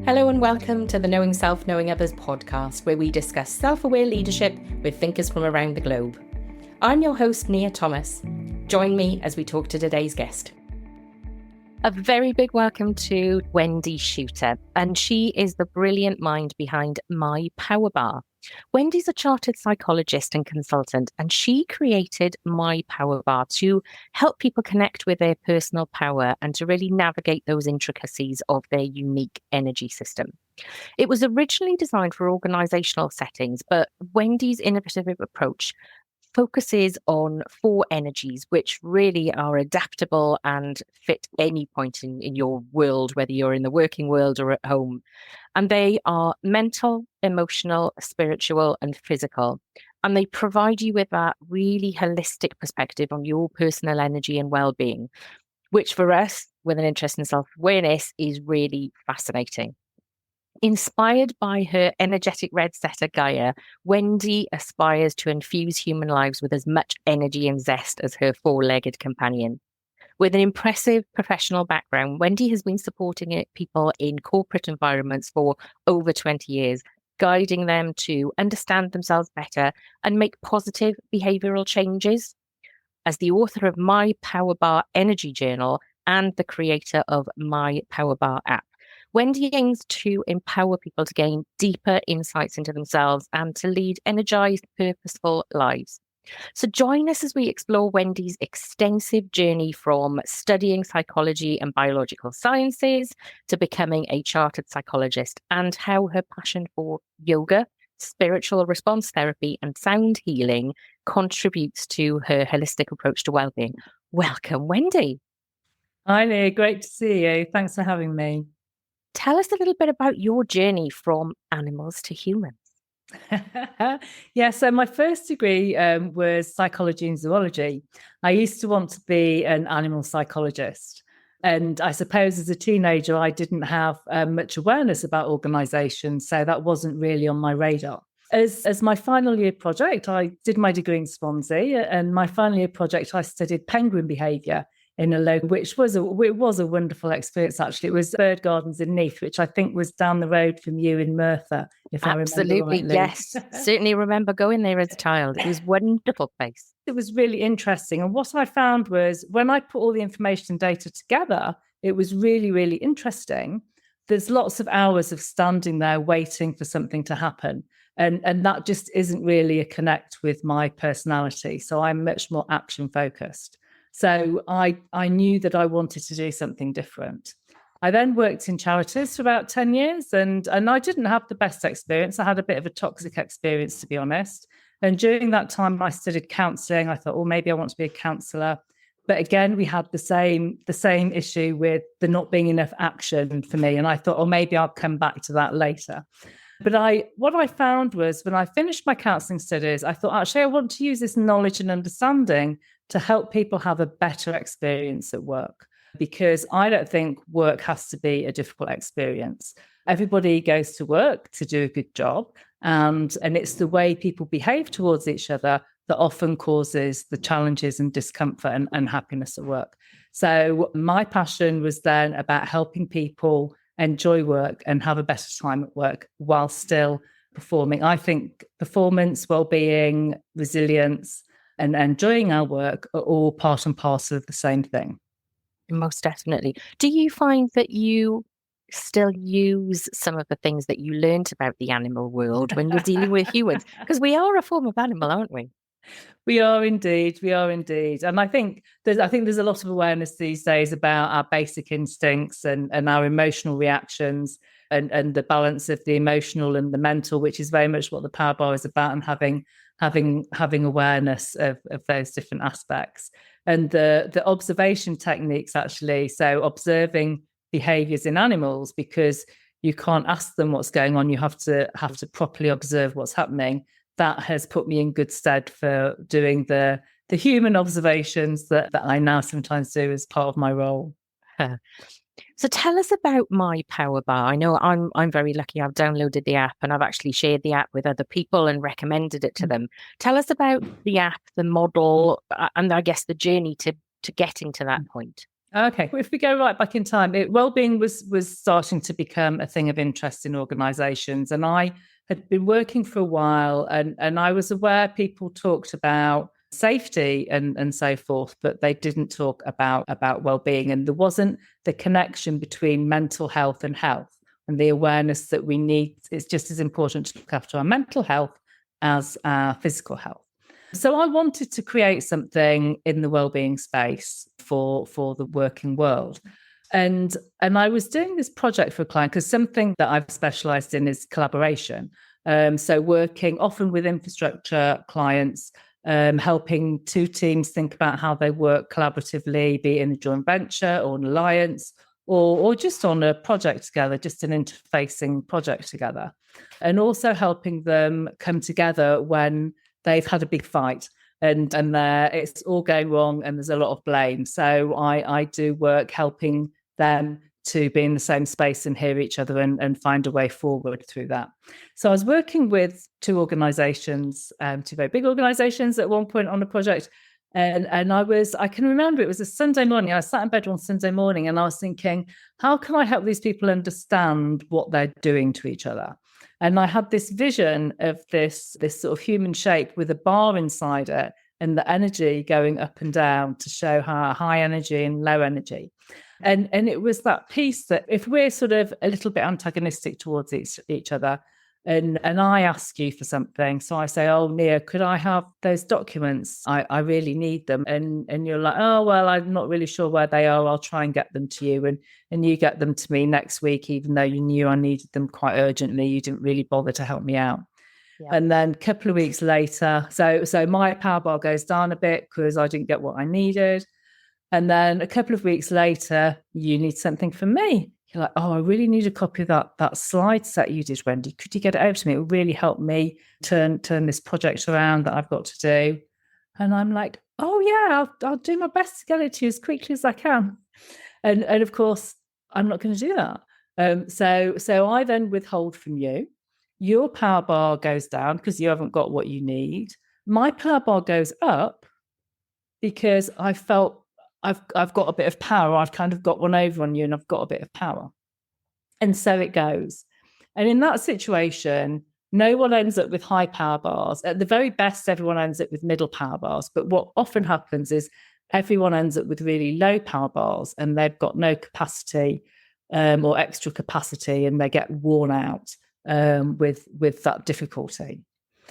Hello and welcome to the Knowing Self, Knowing Others podcast, where we discuss self-aware leadership with thinkers from around the globe. I'm your host, Nia Thomas. Join me as we talk to today's guest. A very big welcome to Wendy Shooter, and she is the brilliant mind behind My Power Bar. Wendy's a chartered psychologist and consultant, and she created My Power Bar to help people connect with their personal power and to really navigate those intricacies of their unique energy system. It was originally designed for organizational settings, but Wendy's innovative approach focuses on 4 energies, which really are adaptable and fit any point in your world, whether you're in the working world or at home. And they are mental, emotional, spiritual, and physical. And they provide you with that really holistic perspective on your personal energy and well-being, which for us, with an interest in self-awareness, is really fascinating. Inspired by her energetic red setter Gaia, Wendy aspires to infuse human lives with as much energy and zest as her 4-legged companion. With an impressive professional background, Wendy has been supporting people in corporate environments for over 20 years, guiding them to understand themselves better and make positive behavioral changes. As the author of My Power Bar Energy Journal and the creator of My Power Bar app, Wendy aims to empower people to gain deeper insights into themselves and to lead energized, purposeful lives. So join us as we explore Wendy's extensive journey from studying psychology and biological sciences to becoming a chartered psychologist, and how her passion for yoga, spiritual response therapy, and sound healing contributes to her holistic approach to well-being. Welcome, Wendy. Hi, Nia. Great to see you. Thanks for having me. Tell us a little bit about your journey from animals to humans. Yeah, so my first degree was psychology and zoology. I used to want to be an animal psychologist. And I suppose as a teenager, I didn't have much awareness about organisations, so that wasn't really on my radar. As my final year project, I did my degree in Swansea, and my final year project, I studied penguin behaviour in a local, which was a wonderful experience, actually. It was Bird Gardens in Neath, which I think was down the road from you in Merthyr, if I remember rightly. Yes. Certainly remember going there as a child. It was a wonderful place. It was really interesting. And what I found was when I put all the information and data together, it was really, really interesting. There's lots of hours of standing there waiting for something to happen. And that just isn't really a connect with my personality. So I'm much more action focused. So I knew that I wanted to do something different. I then worked in charities for about 10 years and I didn't have the best experience. I had a bit of a toxic experience, to be honest. And during that time, I studied counselling. I thought, maybe I want to be a counsellor. But again, we had the same issue with there not being enough action for me. And I thought, maybe I'll come back to that later. But what I found was when I finished my counselling studies, I thought, actually, I want to use this knowledge and understanding to help people have a better experience at work, because I don't think work has to be a difficult experience. Everybody goes to work to do a good job, and it's the way people behave towards each other that often causes the challenges and discomfort and unhappiness at work. So my passion was then about helping people enjoy work and have a better time at work while still performing. I think performance, well-being, resilience, and enjoying our work are all part and parcel of the same thing. Most definitely. Do you find that you still use some of the things that you learned about the animal world when you're dealing with humans? Because we are a form of animal, aren't we? We are indeed. And I think there's a lot of awareness these days about our basic instincts and our emotional reactions and the balance of the emotional and the mental, which is very much what the Power Bar is about, and having awareness of those different aspects. And the observation techniques, actually, so observing behaviors in animals, because you can't ask them what's going on, you have to properly observe what's happening. That has put me in good stead for doing the human observations that I now sometimes do as part of my role. So tell us about My Power Bar. I know I'm very lucky. I've downloaded the app and I've actually shared the app with other people and recommended it to them. Tell us about the app, the model, and I guess the journey to getting to that point. Okay, if we go right back in time, well-being was starting to become a thing of interest in organisations, and I had been working for a while, and I was aware people talked about safety and so forth, but they didn't talk about well-being, and there wasn't the connection between mental health and the awareness that we need. It's just as important to look after our mental health as our physical health. So I wanted to create something in the wellbeing space for the working world. And I was doing this project for a client because something that I've specialized in is collaboration. So working often with infrastructure clients, helping two teams think about how they work collaboratively, be it in a joint venture or an alliance, or just on a project together, just an interfacing project together. And also helping them come together when they've had a big fight and it's all going wrong and there's a lot of blame. So I do work helping them to be in the same space and hear each other and find a way forward through that. So I was working with two organisations, two very big organisations at one point on a project. And I can remember it was a Sunday morning. I sat in bed one Sunday morning and I was thinking, how can I help these people understand what they're doing to each other? And I had this vision of this sort of human shape with a bar inside it and the energy going up and down to show how high energy and low energy. And it was that piece that if we're sort of a little bit antagonistic towards each other, and I ask you for something, so I say, oh, Nia, could I have those documents? I really need them. And you're like, oh, well, I'm not really sure where they are. I'll try and get them to you. And you get them to me next week, even though you knew I needed them quite urgently. You didn't really bother to help me out. Yeah. And then a couple of weeks later, so my power bar goes down a bit because I didn't get what I needed. And then a couple of weeks later, you need something from me. You're like, oh, I really need a copy of that slide set you did, Wendy. Could you get it over to me? It would really help me turn this project around that I've got to do. And I'm like, oh, yeah, I'll do my best to get it to you as quickly as I can. And of course, I'm not going to do that. So I then withhold from you. Your power bar goes down because you haven't got what you need. My power bar goes up because I felt I've got a bit of power. I've kind of got one over on you and I've got a bit of power. And so it goes. And in that situation, no one ends up with high power bars. At the very best, everyone ends up with middle power bars. But what often happens is everyone ends up with really low power bars and they've got no capacity or extra capacity and they get worn out with that difficulty.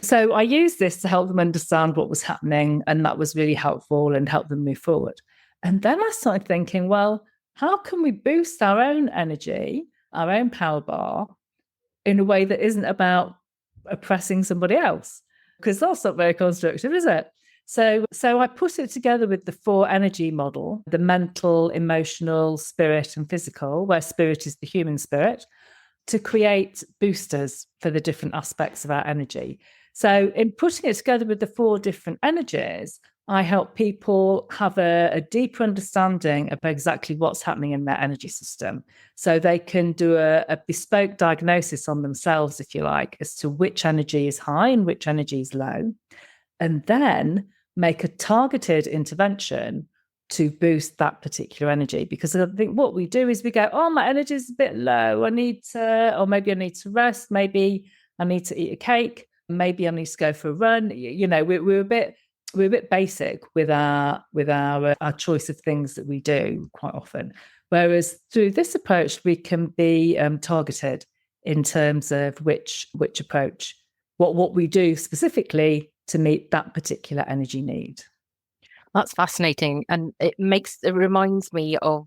So I used this to help them understand what was happening, and that was really helpful and help them move forward. And then I started thinking, well, how can we boost our own energy, our own power bar, in a way that isn't about oppressing somebody else? Because that's not very constructive, is it? So I put it together with the 4 energy model, the mental, emotional, spirit, and physical, where spirit is the human spirit, to create boosters for the different aspects of our energy. So in putting it together with the 4 different energies, I help people have a deeper understanding of exactly what's happening in their energy system. So they can do a bespoke diagnosis on themselves, if you like, as to which energy is high and which energy is low, and then make a targeted intervention to boost that particular energy. Because I think what we do is we go, oh, my energy is a bit low. Maybe I need to rest. Maybe I need to eat a cake. Maybe I need to go for a run. You know, we're a bit basic with our choice of things that we do quite often. Whereas through this approach, we can be targeted in terms of which approach, what we do specifically to meet that particular energy need. That's fascinating. And it reminds me of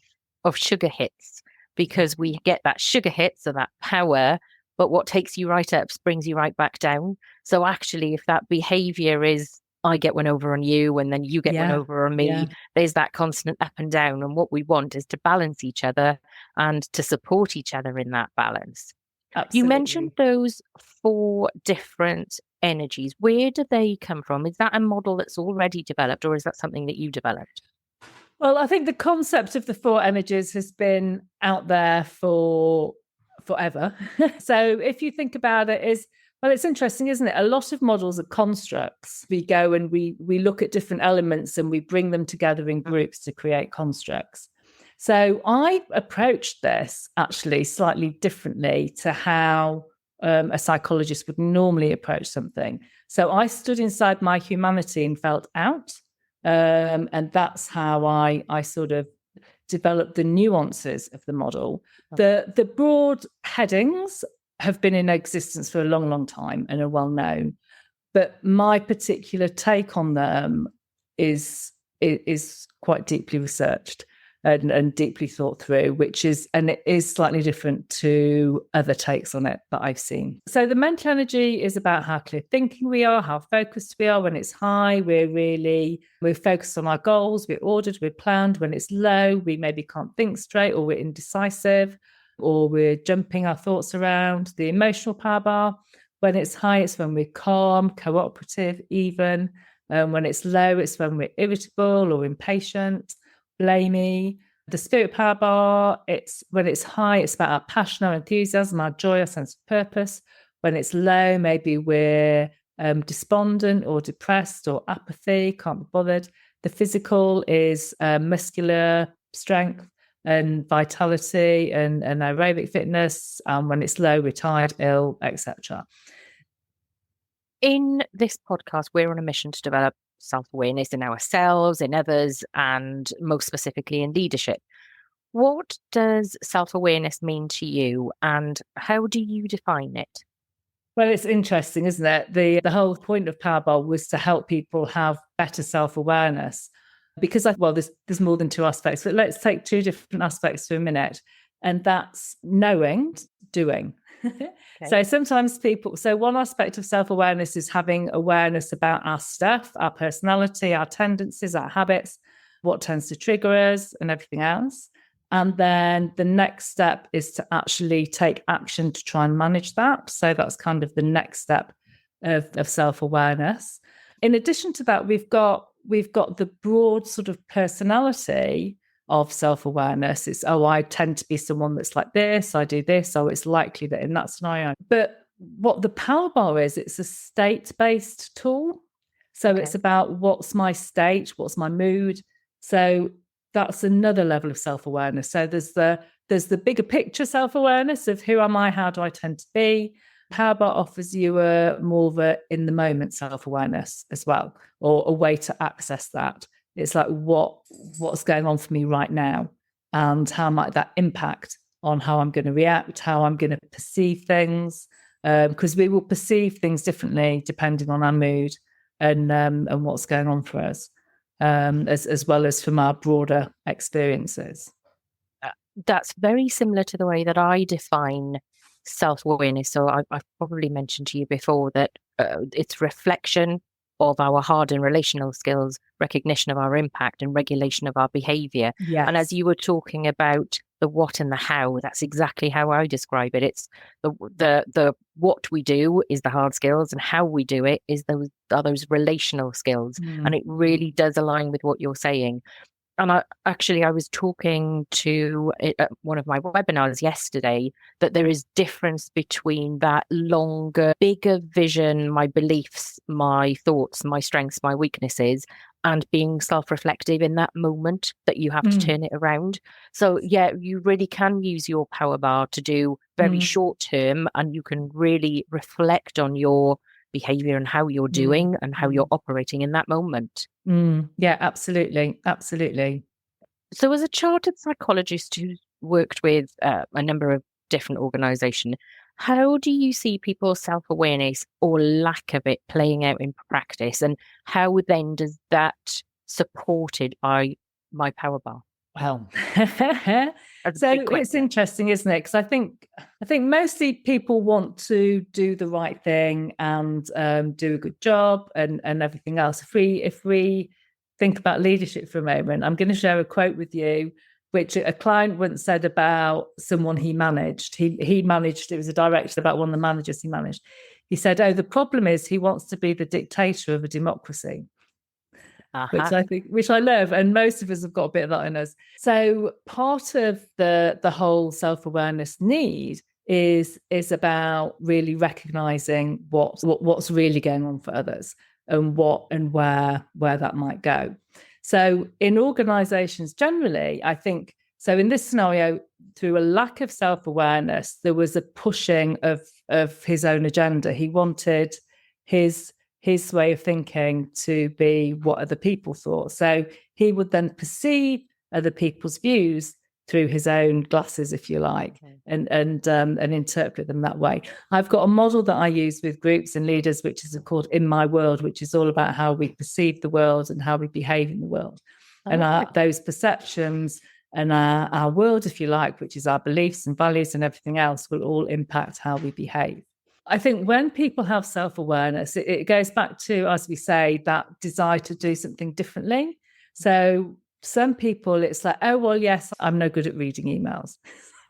sugar hits, because we get that sugar hit, so that power, but what takes you right up brings you right back down. So actually, if that behavior is, I get one over on you and then you get one over on me, there's that constant up and down. And what we want is to balance each other and to support each other in that balance. Absolutely. You mentioned those 4 different energies. Where do they come from? Is that a model that's already developed, or is that something that you developed? Well, I think the concept of the 4 energies has been out there for forever. So if you think about it, it's interesting, isn't it? A lot of models are constructs. We go and we look at different elements and we bring them together in groups to create constructs. So I approached this actually slightly differently to how a psychologist would normally approach something. So I stood inside my humanity and felt out. And that's how I sort of developed the nuances of the model. The broad headings have been in existence for a long, long time and are well known. But my particular take on them is quite deeply researched and deeply thought through, and it is slightly different to other takes on it that I've seen. So the mental energy is about how clear thinking we are, how focused we are. When it's high, we're focused on our goals, we're ordered, we're planned. When it's low, we maybe can't think straight, or we're indecisive, or we're jumping our thoughts around. The emotional power bar, when it's high, it's when we're calm, cooperative, even. When it's low, it's when we're irritable or impatient, blamey. The spirit power bar, it's when it's high, it's about our passion, our enthusiasm, our joy, our sense of purpose. When it's low, maybe we're despondent or depressed or apathy, can't be bothered. The physical is muscular strength and vitality and aerobic fitness. When it's low, we're tired, ill, etc. In this podcast, we're on a mission to develop self-awareness in ourselves, in others, and most specifically in leadership. What does self-awareness mean to you, and how do you define it? Well, it's interesting, isn't it? The whole point of Powerball was to help people have better self-awareness, because there's more than two aspects, but let's take two different aspects for a minute, and that's knowing, doing. Okay. So sometimes one aspect of self-awareness is having awareness about our stuff, our personality, our tendencies, our habits, what tends to trigger us and everything else. And then the next step is to actually take action to try and manage that. So that's kind of the next step of self-awareness. In addition to that, we've got the broad sort of personality of self-awareness. It's, I tend to be someone that's like this, I do this, so it's likely that in that scenario. But what the power bar is, it's a state-based tool. So It's about what's my state, what's my mood. So that's another level of self-awareness. So there's the bigger picture self-awareness of who am I, how do I tend to be. Power bar offers you a more of a in the moment self-awareness as well, or a way to access that. It's like what's going on for me right now, and how might that impact on how I'm going to react, how I'm going to perceive things, because we will perceive things differently depending on our mood and what's going on for us, as well as from our broader experiences. That's very similar to the way that I define self-awareness. So I've probably mentioned to you before that it's reflection of our hard and relational skills, recognition of our impact, and regulation of our behavior. Yes. And as you were talking about the what and the how, that's exactly how I describe it. It's the what we do is the hard skills, and how we do it is those relational skills. And it really does align with what you're saying. And I was talking to at one of my webinars yesterday that there is difference between that longer, bigger vision, my beliefs, my thoughts, my strengths, my weaknesses, and being self-reflective in that moment that you have to turn it around. So yeah, you really can use your power bar to do very short term, and you can really reflect on your behavior and how you're doing and how you're operating in that moment. Yeah, absolutely. So as a chartered psychologist who's worked with a number of different organizations, how do you see people's self-awareness or lack of it playing out in practice, and how then does that supported by my power bar? Well, so it's interesting, isn't it? Because I think mostly people want to do the right thing and do a good job and everything else. If we think about leadership for a moment, I'm going to share a quote with you, which a client once said about someone he managed. He managed, it was a director about one of the managers he managed. He said, the problem is he wants to be the dictator of a democracy. Which I love, and most of us have got a bit of that in us. So part of the whole self-awareness need is about really recognizing what's really going on for others and what and where that might go. So in organizations generally, I think So in this scenario, through a lack of self-awareness, there was a pushing of his own agenda. He wanted his way of thinking to be what other people thought. So he would then perceive other people's views through his own glasses, if you like, and interpret them that way. I've got a model that I use with groups and leaders, which is called In My World, which is all about how we perceive the world and how we behave in the world. And those perceptions and our world, if you like, which is our beliefs and values and everything else, will all impact how we behave. I think when people have self-awareness, it goes back to, as we say, that desire to do something differently. So some people, it's like, oh, well, yes, I'm no good at reading emails.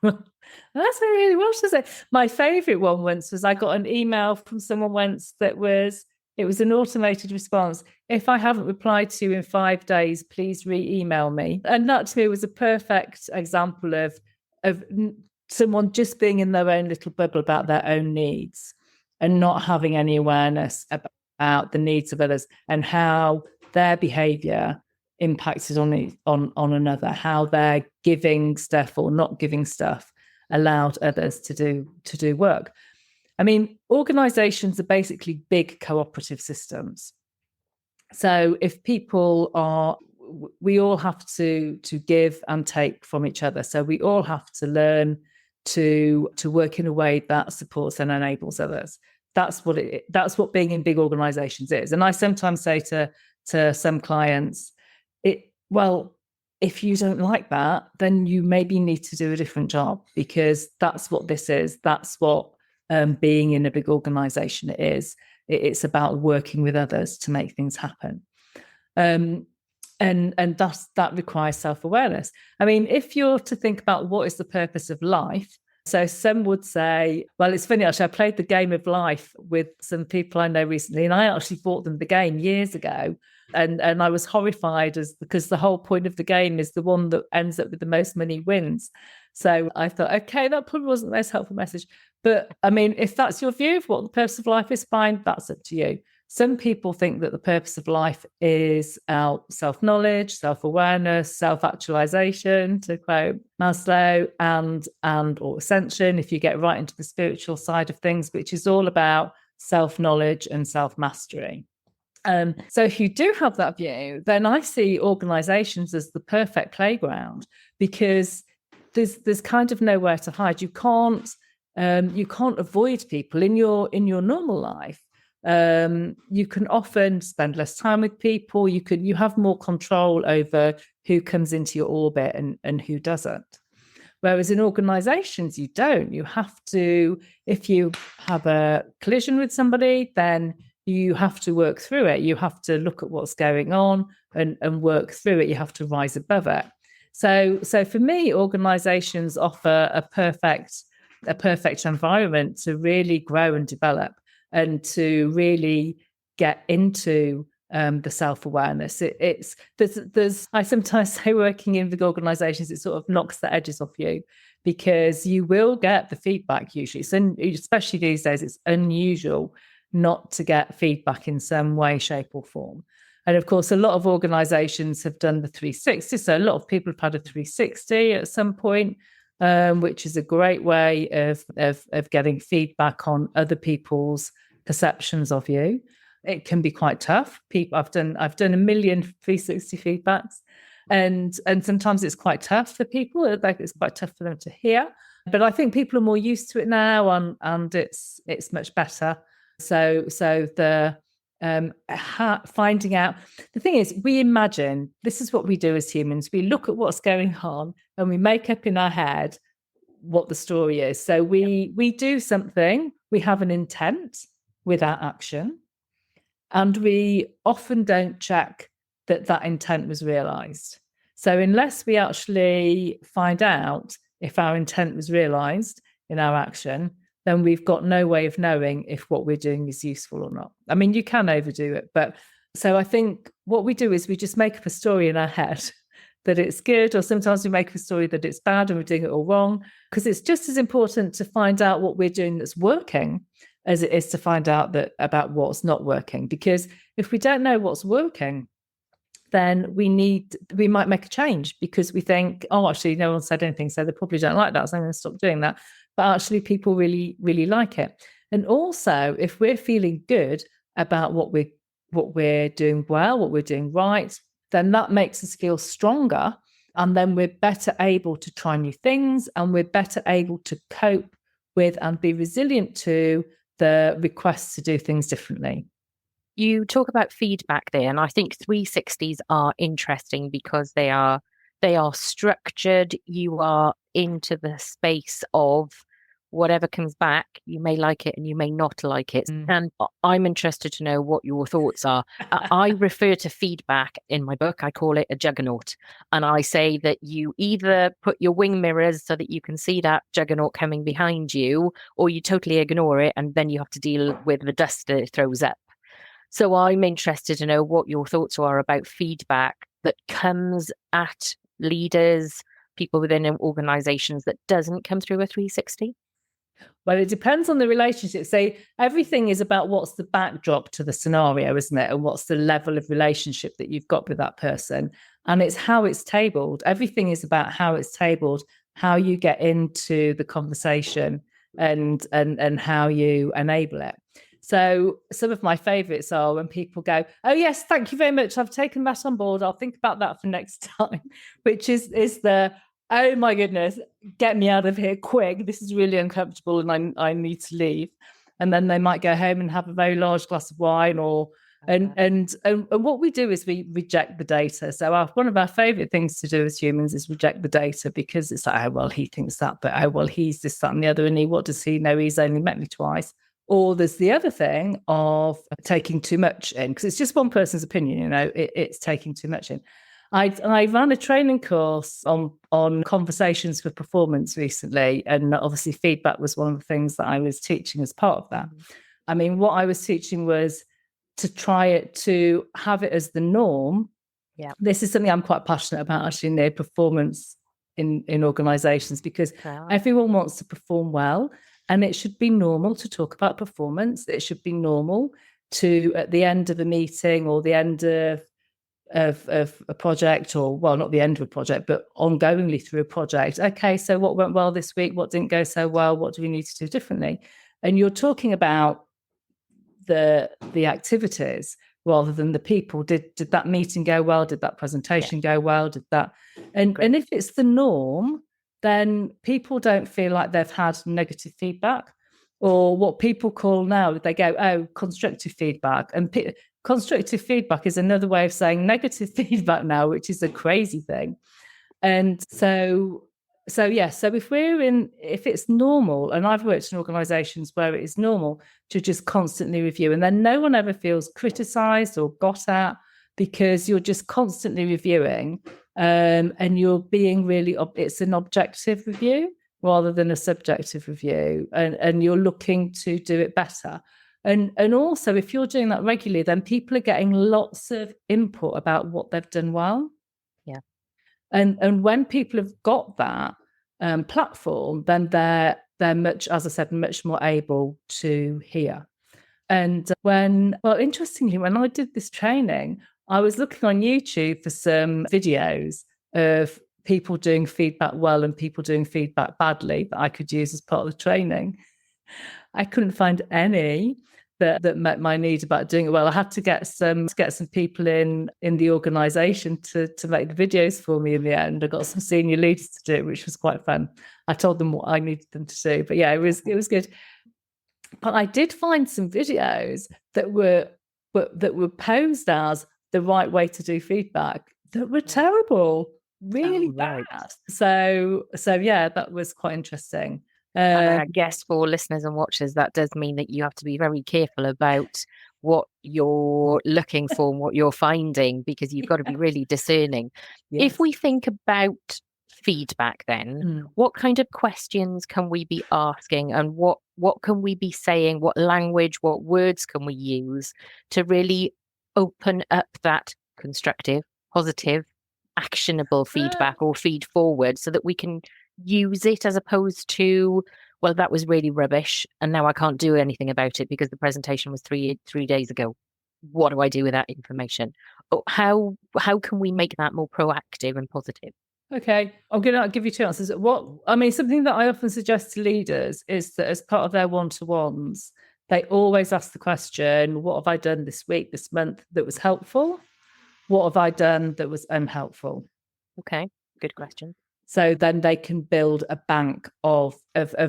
That's really well to say. My favourite one once was I got an email from someone once it was an automated response. If I haven't replied to you in 5 days, please re-email me. And that to me was a perfect example of someone just being in their own little bubble about their own needs and not having any awareness about the needs of others and how their behaviour impacted on another, how their giving stuff or not giving stuff allowed others to do work. I mean, organizations are basically big cooperative systems. So if people are, we all have to give and take from each other. So we all have to learn to work in a way that supports and enables others. That's what being in big organizations is. And I sometimes say to some clients, if you don't like that, then you maybe need to do a different job, because that's what this is. That's what being in a big organization is. It's about working with others to make things happen. And that requires self-awareness. I mean, if you're to think about what is the purpose of life, so some would say, well, it's funny, actually, I played the game of life with some people I know recently, and I actually bought them the game years ago. And I was horrified because the whole point of the game is the one that ends up with the most money wins. So I thought, okay, that probably wasn't the most helpful message. But I mean, if that's your view of what the purpose of life is, fine, that's up to you. Some people think that the purpose of life is our self-knowledge, self-awareness, self-actualization, to quote Maslow, or ascension, if you get right into the spiritual side of things, which is all about self-knowledge and self-mastery. So if you do have that view, then I see organizations as the perfect playground, because there's kind of nowhere to hide. You can't avoid people in your normal life. You can often spend less time with people. You have more control over who comes into your orbit and who doesn't. Whereas in organizations, you don't. You have to, if you have a collision with somebody, then you have to work through it. You have to look at what's going on and work through it. You have to rise above it. So for me, organizations offer a perfect environment to really grow and develop and to really get into the self-awareness. I sometimes say working in big organizations, it sort of knocks the edges off you, because you will get the feedback usually. So especially these days, it's unusual not to get feedback in some way, shape or form. And of course, a lot of organizations have done the 360. So a lot of people have had a 360 at some point, which is a great way of getting feedback on other people's perceptions of you. It can be quite tough. I've done a million 360 feedbacks, and sometimes it's quite tough for people. Like, it's quite tough for them to hear. But I think people are more used to it now, and it's much better. So the finding out, the thing is, we imagine, this is what we do as humans. We look at what's going on and we make up in our head what the story is. So we do something, we have an intent with our action, and we often don't check that intent was realized. So unless we actually find out if our intent was realized in our action, then we've got no way of knowing if what we're doing is useful or not. I mean, you can overdo it, but so I think what we do is we just make up a story in our head that it's good, or sometimes we make up a story that it's bad and we're doing it all wrong, because it's just as important to find out what we're doing that's working as it is to find out about what's not working. Because if we don't know what's working, then we might make a change because we think, oh, actually, no one said anything, so they probably don't like that, so I'm going to stop doing that. But actually, people really, really like it. And also, if we're feeling good about what we're doing well, what we're doing right, then that makes us feel stronger. And then we're better able to try new things, and we're better able to cope with and be resilient to the requests to do things differently. You talk about feedback there, and I think 360s are interesting because they are structured. You are into the space of whatever comes back. You may like it and you may not like it. And I'm interested to know what your thoughts are. I refer to feedback in my book. I call it a juggernaut. And I say that you either put your wing mirrors so that you can see that juggernaut coming behind you, or you totally ignore it and then you have to deal with the dust that it throws up. So I'm interested to know what your thoughts are about feedback that comes at leaders, people within organizations, that doesn't come through a 360. Well, it depends on the relationship. So everything is about what's the backdrop to the scenario, isn't it? And what's the level of relationship that you've got with that person. And it's how it's tabled. Everything is about how it's tabled, how you get into the conversation and how you enable it. So some of my favorites are when people go, oh, yes, thank you very much. I've taken that on board. I'll think about that for next time, which is the, oh, my goodness, get me out of here quick. This is really uncomfortable and I need to leave. And then they might go home and have a very large glass of wine and what we do is we reject the data. So one of our favorite things to do as humans is reject the data, because it's like, oh, well, he thinks that, but oh, well, he's this, that, and the other. And what does he know? He's only met me twice. Or there's the other thing of taking too much in, because it's just one person's opinion, it's taking too much in. I ran a training course on conversations for performance recently, and obviously feedback was one of the things that I was teaching as part of that. I mean, what I was teaching was to have it as the norm. Yeah, this is something I'm quite passionate about, actually, in their performance in organizations, because everyone wants to perform well. And it should be normal to talk about performance. It should be normal to, at the end of a meeting or the end of a project, or, well, not the end of a project, but ongoingly through a project. Okay, so what went well this week? What didn't go so well? What do we need to do differently? And you're talking about the activities rather than the people. Did that meeting go well? Did that presentation go well? Did that? And if it's the norm, then people don't feel like they've had negative feedback, or what people call now, they go, oh, constructive feedback. And constructive feedback is another way of saying negative feedback now, which is a crazy thing. And so if it's normal, and I've worked in organizations where it is normal to just constantly review, and then no one ever feels criticized or got at, because you're just constantly reviewing. And you're being it's an objective review rather than a subjective review, and you're looking to do it better. And also, if you're doing that regularly, then people are getting lots of input about what they've done well. Yeah. And when people have got that platform, then they're much, as I said, much more able to hear. And interestingly, when I did this training, I was looking on YouTube for some videos of people doing feedback well and people doing feedback badly that I could use as part of the training. I couldn't find any that met my need about doing it well. I had to get some people in the organisation to make the videos for me in the end. I got some senior leaders to do it, which was quite fun. I told them what I needed them to do. But yeah, it was good. But I did find some videos that were posed as the right way to do feedback that were terrible, really bad. So yeah, that was quite interesting. And I guess for listeners and watchers, that does mean that you have to be very careful about what you're looking for and what you're finding, because you've got to be really discerning. Yes. If we think about feedback, then what kind of questions can we be asking, and what can we be saying? What language, what words can we use to really open up that constructive, positive, actionable feedback or feed forward, so that we can use it, as opposed to, well, that was really rubbish and now I can't do anything about it because the presentation was three days ago? what do I do with that information? Oh, how can we make that more proactive and positive? Okay, I'm going to give you two answers. Something that I often suggest to leaders is that as part of their one-to-ones, they always ask the question, what have I done this week, this month that was helpful? What have I done that was unhelpful? Okay, good question. So then they can build a bank of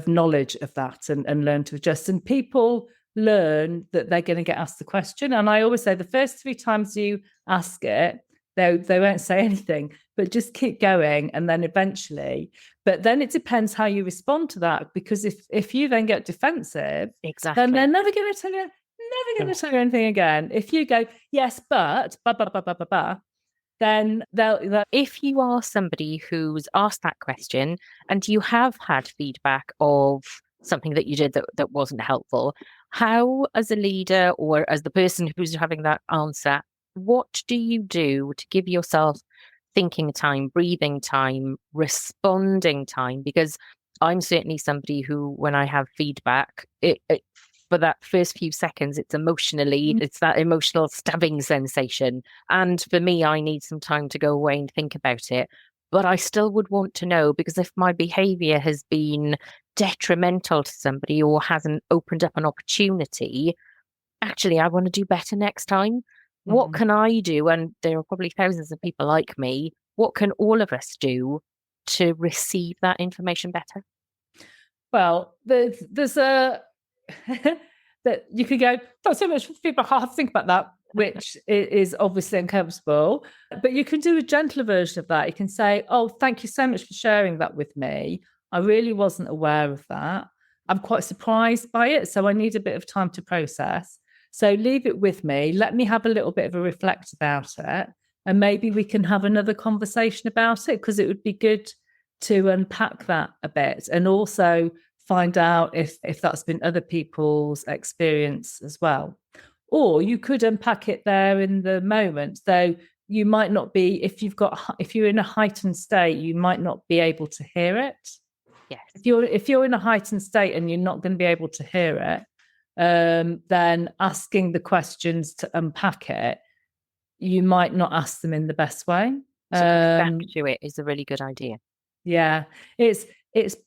knowledge of that and learn to adjust. And people learn that they're going to get asked the question. And I always say the first 3 times you ask it, they won't say anything, but just keep going. And then eventually, but then it depends how you respond to that. Because if you then get defensive, exactly, then they're never going to tell you anything again. If you go, yes, but, then they'll. If you are somebody who's asked that question and you have had feedback of something that you did that wasn't helpful, how, as a leader or as the person who's having that answer, what do you do to give yourself thinking time, breathing time, responding time? Because I'm certainly somebody who, when I have feedback, it for that first few seconds, it's that emotional stabbing sensation. And for me, I need some time to go away and think about it. But I still would want to know, because if my behavior has been detrimental to somebody or hasn't opened up an opportunity, actually, I want to do better next time. What can I do? And there are probably thousands of people like me. What can all of us do to receive that information better? Well, there's a that you could go, not so much feedback, I have to think about that, which is obviously uncomfortable. But you can do a gentler version of that. You can say, oh, thank you so much for sharing that with me. I really wasn't aware of that. I'm quite surprised by it, so I need a bit of time to process. So leave it with me. Let me have a little bit of a reflect about it. And maybe we can have another conversation about it, because it would be good to unpack that a bit and also find out if that's been other people's experience as well. Or you could unpack it there in the moment, though you might not be, if you're in a heightened state, you might not be able to hear it. Yes. If you're in a heightened state and you're not going to be able to hear it, then asking the questions to unpack it, you might not ask them in the best way. So back to it is a really good idea. Yeah, it's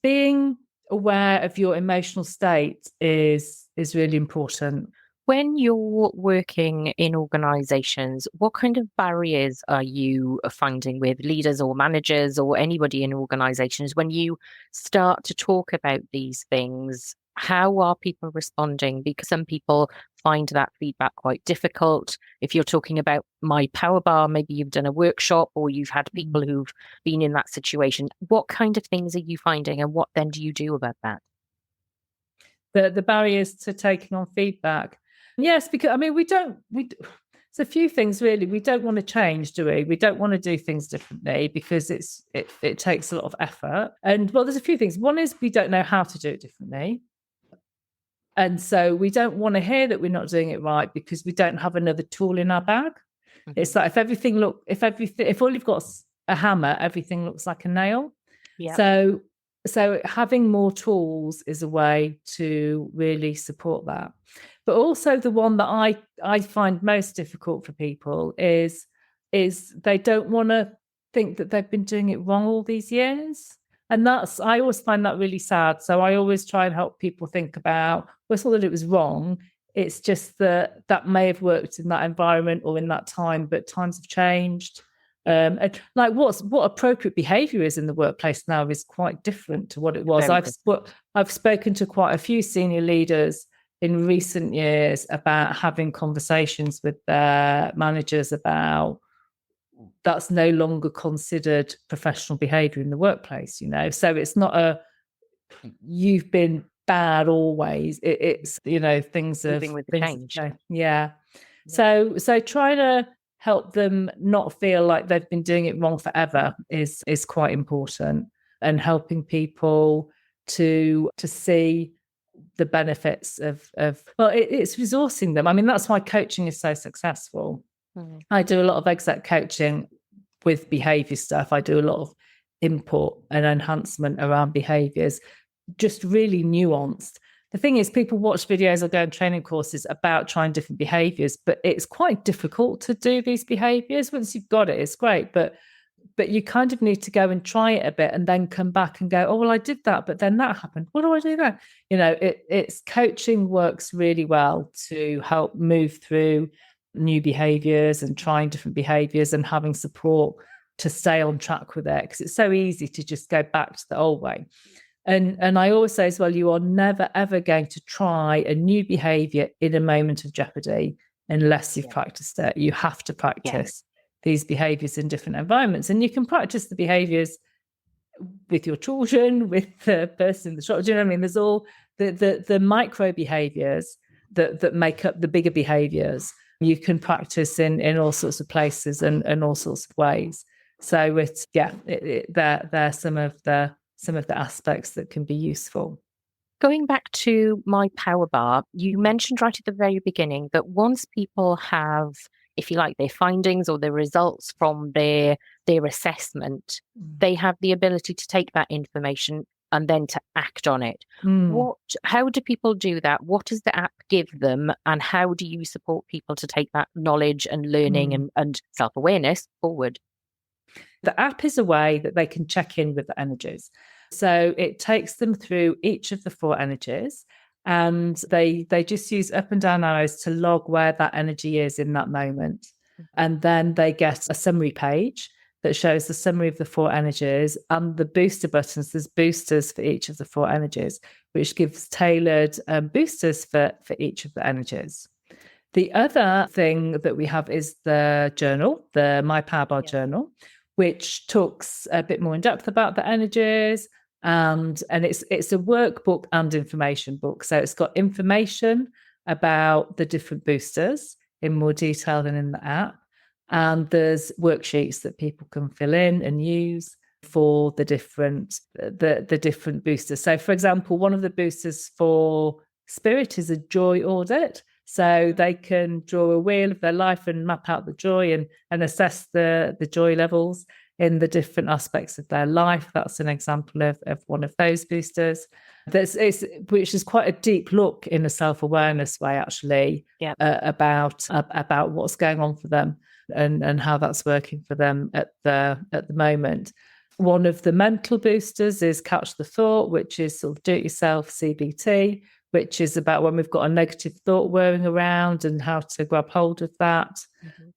being aware of your emotional state is really important. When you're working in organizations, what kind of barriers are you finding with leaders or managers or anybody in organizations when you start to talk about these things? How are people responding? Because some people find that feedback quite difficult. If you're talking about my power bar, maybe you've done a workshop or you've had people who've been in that situation. What kind of things are you finding, and what then do you do about that? The barriers to taking on feedback. Yes, because it's a few things really. We don't want to change, do we? We don't want to do things differently because it takes a lot of effort. And well, there's a few things. One is we don't know how to do it differently. And so we don't want to hear that we're not doing it right because we don't have another tool in our bag. Mm-hmm. It's like if all you've got is a hammer, everything looks like a nail. Yeah. So having more tools is a way to really support that. But also the one that I find most difficult for people is they don't want to think that they've been doing it wrong all these years. And I always find that really sad. So I always try and help people think about, well, it's not that it was wrong. It's just that may have worked in that environment or in that time, but times have changed. And like what appropriate behavior is in the workplace now is quite different to what it was. I've spoken to quite a few senior leaders in recent years about having conversations with their managers about that's no longer considered professional behavior in the workplace, so it's not you've been bad always. It's things have with the change. Yeah. So trying to help them not feel like they've been doing it wrong forever is quite important, and helping people to see the benefits of it's resourcing them. I mean, that's why coaching is so successful. I do a lot of exec coaching with behavior stuff. I do a lot of input and enhancement around behaviors, just really nuanced. The thing is, people watch videos or go on training courses about trying different behaviors, but it's quite difficult to do these behaviors. Once you've got it, it's great, but you kind of need to go and try it a bit and then come back and go, oh, well, I did that, but then that happened. What do I do then? It's coaching works really well to help move through new behaviors and trying different behaviors and having support to stay on track with it, because it's so easy to just go back to the old way. And I always say as well, you are never, ever going to try a new behavior in a moment of jeopardy unless you've practiced it. You have to practice these behaviors in different environments. And you can practice the behaviors with your children, with the person in the shop. Do you know what I mean? There's all the micro behaviors that make up the bigger behaviors. You can practice in all sorts of places and all sorts of ways. So they're some of the aspects that can be useful. Going back to my power bar, you mentioned right at the very beginning that once people have, if you like, their findings or the results from their assessment, they have the ability to take that information and then to act on it. How do people do that? What does the app give them? And how do you support people to take that knowledge and learning and self-awareness forward? The app is a way that they can check in with the energies. So it takes them through each of the 4 energies, and they just use up and down arrows to log where that energy is in that moment. And then they get a summary page that shows the summary of the 4 energies and the booster buttons. There's boosters for each of the 4 energies, which gives tailored boosters for each of the energies. The other thing that we have is the journal, the My Power Bar journal, which talks a bit more in depth about the energies. And it's a workbook and information book. So it's got information about the different boosters in more detail than in the app. And there's worksheets that people can fill in and use for the different boosters. So, for example, one of the boosters for spirit is a joy audit. So they can draw a wheel of their life and map out the joy and assess the joy levels in the different aspects of their life. That's an example of one of those boosters. Which is quite a deep look in a self-awareness way, actually, about what's going on for them and how that's working for them at the moment. One of the mental boosters is Catch the Thought, which is sort of do-it-yourself CBT, which is about when we've got a negative thought whirring around and how to grab hold of that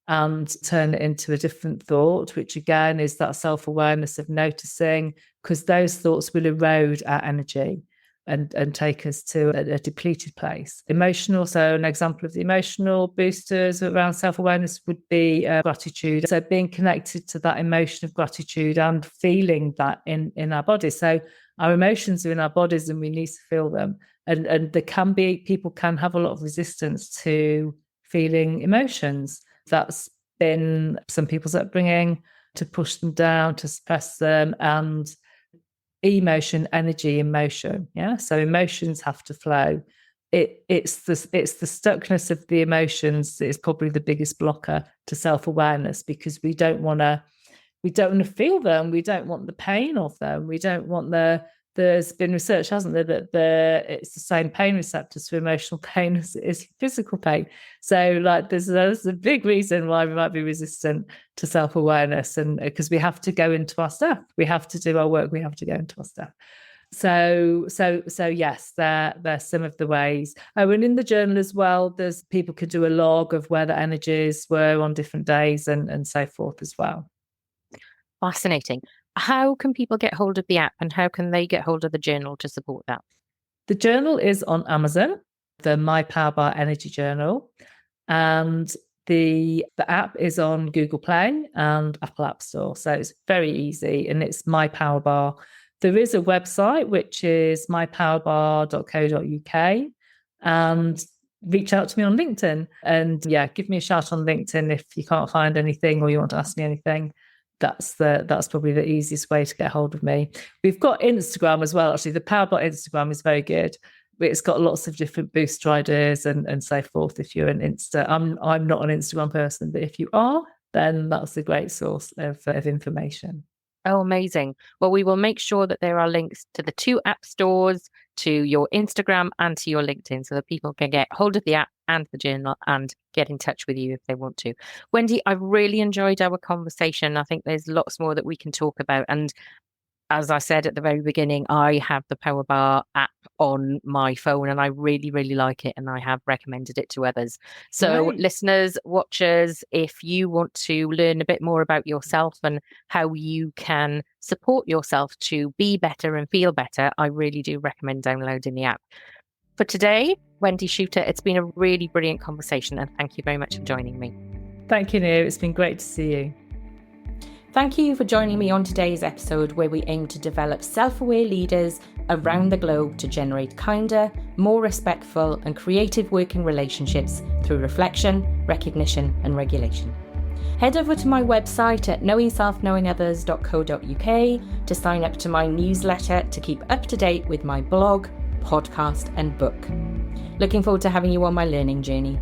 and turn it into a different thought, which again is that self-awareness of noticing, because those thoughts will erode our energy and take us to a depleted place. Emotional, so an example of the emotional boosters around self-awareness would be gratitude. So being connected to that emotion of gratitude and feeling that in our bodies. So our emotions are in our bodies and we need to feel them. And people can have a lot of resistance to feeling emotions. That's been some people's upbringing, to push them down, to suppress them, and emotion, energy, emotion. Yeah. So emotions have to flow. It's the stuckness of the emotions that is probably the biggest blocker to self-awareness, because we don't want to feel them. We don't want the pain of them. We don't want there's been research, hasn't there, that it's the same pain receptors for emotional pain as physical pain. So like there's a big reason why we might be resistant to self-awareness, and because we have to go into our stuff. We have to do our work. We have to go into our stuff. So yes, there's some of the ways. Oh, and in the journal as well, there's people could do a log of where the energies were on different days and so forth as well. Fascinating. How can people get hold of the app, and how can they get hold of the journal to support that? The journal is on Amazon, the My Power Bar Energy Journal, and the app is on Google Play and Apple App Store. So it's very easy, and it's My Power Bar. There is a website, which is mypowerbar.co.uk, and reach out to me on LinkedIn. And give me a shout on LinkedIn if you can't find anything or you want to ask me anything. That's probably the easiest way to get hold of me. We've got Instagram as well. Actually, the Powerbar Instagram is very good. It's got lots of different booster ideas and so forth. If you're an Insta, I'm not an Instagram person, but if you are, then that's a great source of information. Oh, amazing. Well, we will make sure that there are links to the 2 app stores, to your Instagram and to your LinkedIn so that people can get hold of the app and the journal and get in touch with you if they want to. Wendy, I've really enjoyed our conversation. I think there's lots more that we can talk about. And as I said at the very beginning, I have the Power Bar app on my phone and I really, really like it. And I have recommended it to others. So listeners, watchers, if you want to learn a bit more about yourself and how you can support yourself to be better and feel better, I really do recommend downloading the app. For today, Wendy Shooter, it's been a really brilliant conversation and thank you very much for joining me. Thank you, Nia. It's been great to see you. Thank you for joining me on today's episode where we aim to develop self-aware leaders around the globe to generate kinder, more respectful and creative working relationships through reflection, recognition and regulation. Head over to my website at knowingselfknowingothers.co.uk to sign up to my newsletter to keep up to date with my blog, podcast and book. Looking forward to having you on my learning journey.